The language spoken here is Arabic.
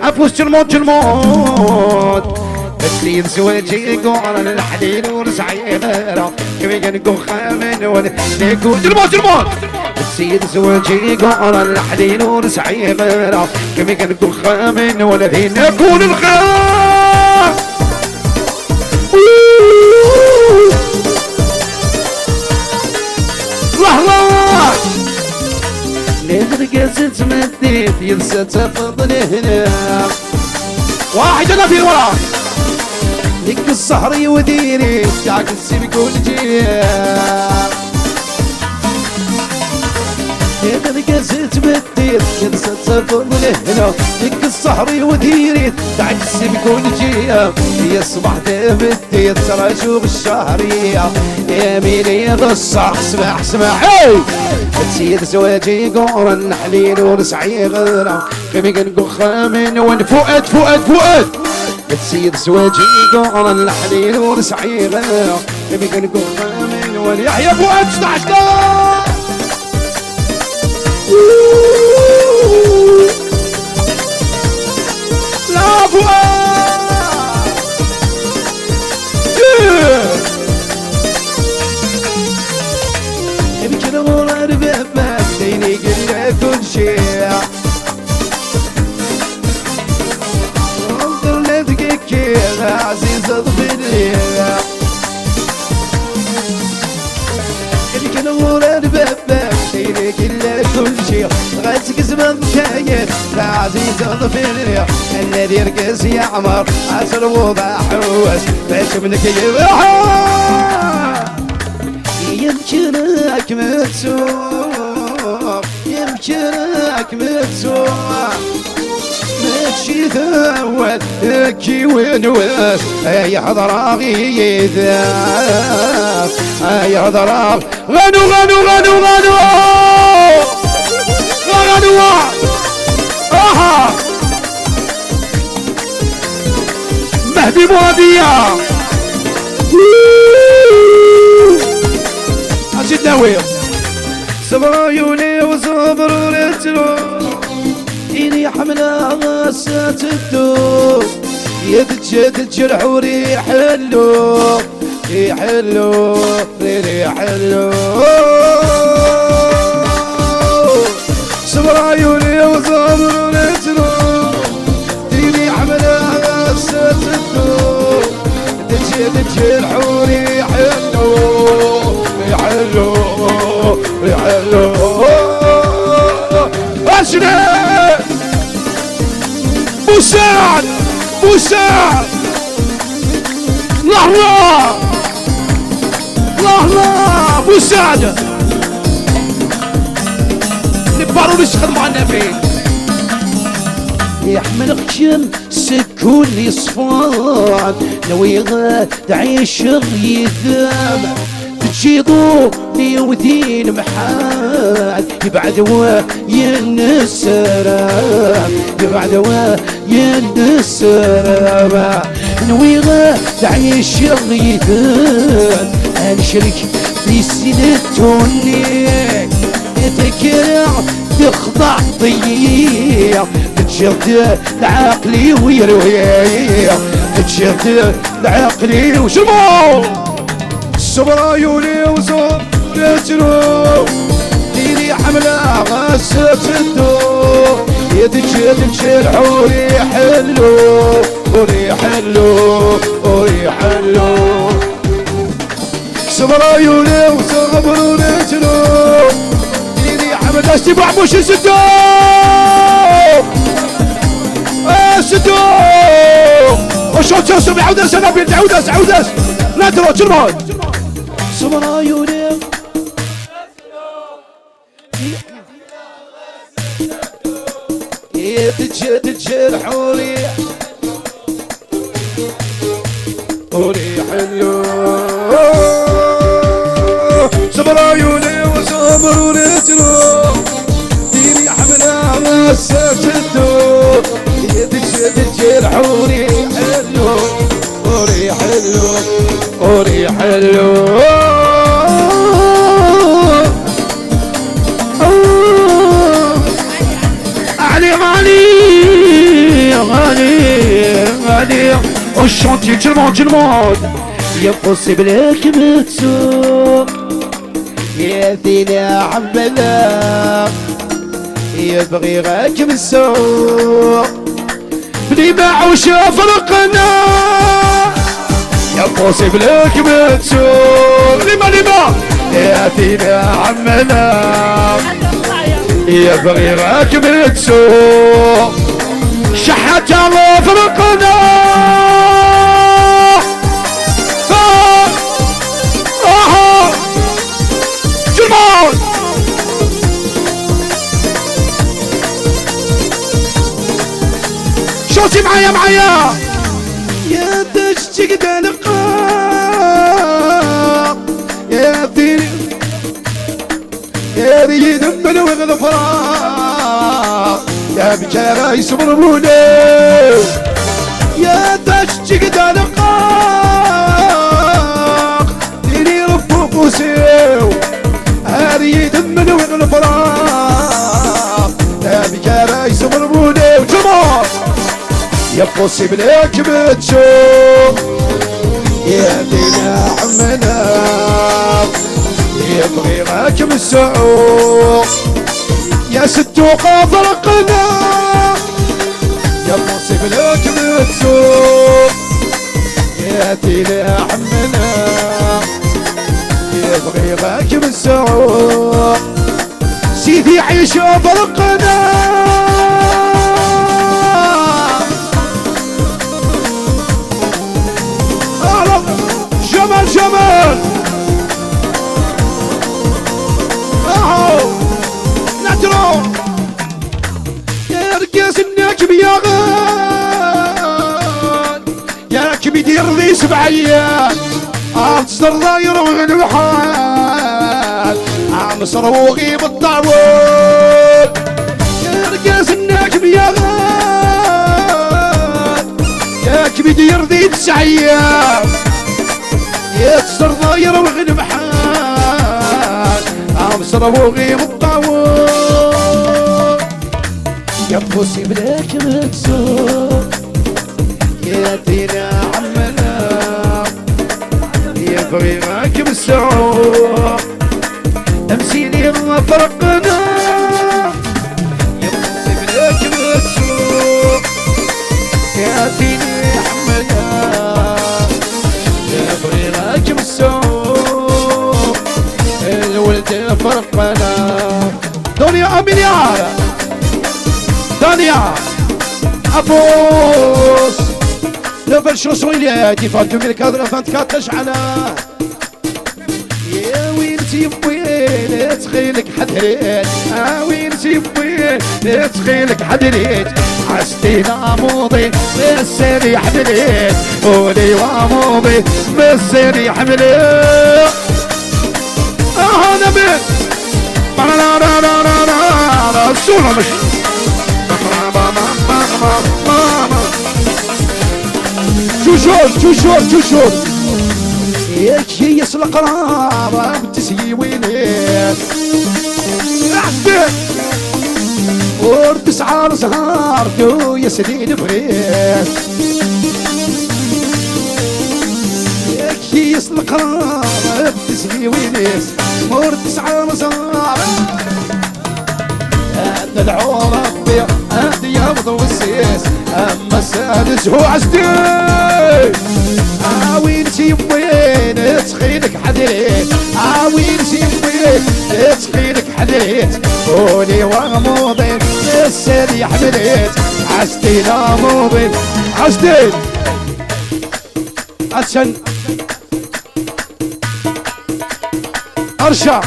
افوز جرموت بسلين زواجي قورا الحليل ورزعي غيره كيف يقنقو خامن ونيكو جرموت بسلين زواجي قورا الحليل ورزعي غيره كيف يقنقو خامن ولذين يكون الخير الله نغرق تمديت ينسى تفضل هنا واحد انا في ورا لك الصهري وديري تعك السبك والجيال نغرق تمديت ينسى تفضل هنا لك الصهري وديري تعك السبك والجيال يصبح تبديت ترى شوف الشهرية يميني غصة اسمع هاي تسيد زواجي قورا الحليل ورسعي غيره كيف يقنقو خامن وين فؤاد تسيد زواجي قورا الحليل ورسعي غيره كيف يقنقو خامن وين يحيى فؤاد 16 لا فؤاد يمكن ورا الباب ديني قلنا كل شيء انظر لذقك يا عزيز اضفني يمكن ورا الباب ديني قلنا كل شيء غازق زمان كاين يا عزيز اضفني الذي يرقص يعمر عسل وضع حوس باش منك يمكنك متسوق يمكنك متسوق ماشي ثول هكي ونواس اي حضر غيثاس اي حضر غنوا اها مهدي مهدية أجد ناوي صبر عيوني وصبر ورتلو إني حملة غاسات الدور يدج الجرح وريحلو ريحلو صبر عيوني وصبر ورتلو إني حملة غاسات الدور يدج الجرح وريحلو ريحلو أشرف مساعد لحظة مساعدة نبارو نشخد مع النبي يحمل خشم سكون يصفان لو يغاد تعيش يذاب تجيضو ودين محال يبعد وينسراب يبعد وينسراب نويغا تعيش غيثان انشرك في سنتوني تكرع تخضع ضيق تشد العقلي ويرويق تشد العقلي وشمو صبر عيوني وصبر رجلو ديني حملة غاسة الدور يدج الحوري حلو صبر عيوني وصبر رجلو ديني حملة استبع مش السدور وشوت شوسم عودس انا بنت عودس لا تروح جرمون صبر عيوني يدج الحوري حلو صبر عيوني وصبر رجلو ديني حملة غاسة الدور يدج الحوري حلو علي الشونتي والشونتي جلمون جلمون يا بوسيبلك بتسوق يا ثينا عمنا يبغي غاك بالسوق بلي باع وشاف رقنا يا بوسيبلك بتسوق لما يا ثينا عمنا يبغي غاك بتسوق شحت الله فرقنا جرمان شوتي معايا معايا يا تشتي دلقاء يا ثيري يا ريد من وغفراء يا بجارة يصبروني يا تشتي دلقاء ديني رفوق وسيو هاري دمن وغفراء يا بجارة يصبروني وجمال يا بوسيبلك بتشوف يا دينا عمنا يبغي غاك بالسعوق يا ستوقة فرقنا يا بوسيبلك بتشوف يا دينا عمنا يبغي غاك بالسعوق سيدي عيش فرقنا جمال جمال اهو نترو يا رقاس الناكب يا غال يا كبي دير ذي 7 ايام تصدر ضاير وغن الحال عم صروغي بالطاول يا رقاس الناكب يا غال يا كبي دير ذي 9 ايام يا تصدر ضاير وغن بحال عم صروغي بالطاول يا بوسي بلاك مكسور يا دينا عمنا يبغي غاك بالسعور امسيني ما فرقنا يا بوسي بلاك مكسور يا دينا عمنا يبغي غاك بالسعور الولد فرقنا دنيا مليار دنيا ابوس نوفل شونسون اللي ديفا 2024 تشعل يا وينتي بوين تخيلك حدريت وينتي بوين تخيلك حدريت عستينا موضي بالسيري حمليت ولي وموضي بالسيري حمليت انا بيت لا لا لا لا لا لا الصورة مش توجور ياك هي القرار بتسيي وينك عبد ورد سعار زهار دو يا سدين بريس ياك هي القرار بتسيي وينك ورد سعار زهار هذا العورة هذا يبضو السيس اما السادس هو عزتي وينتي وين تخيلك حديت وينتي وين تخيلك حديت قولي وموضي السري حمليت عزتي لا موضي عزتي عشان ارشا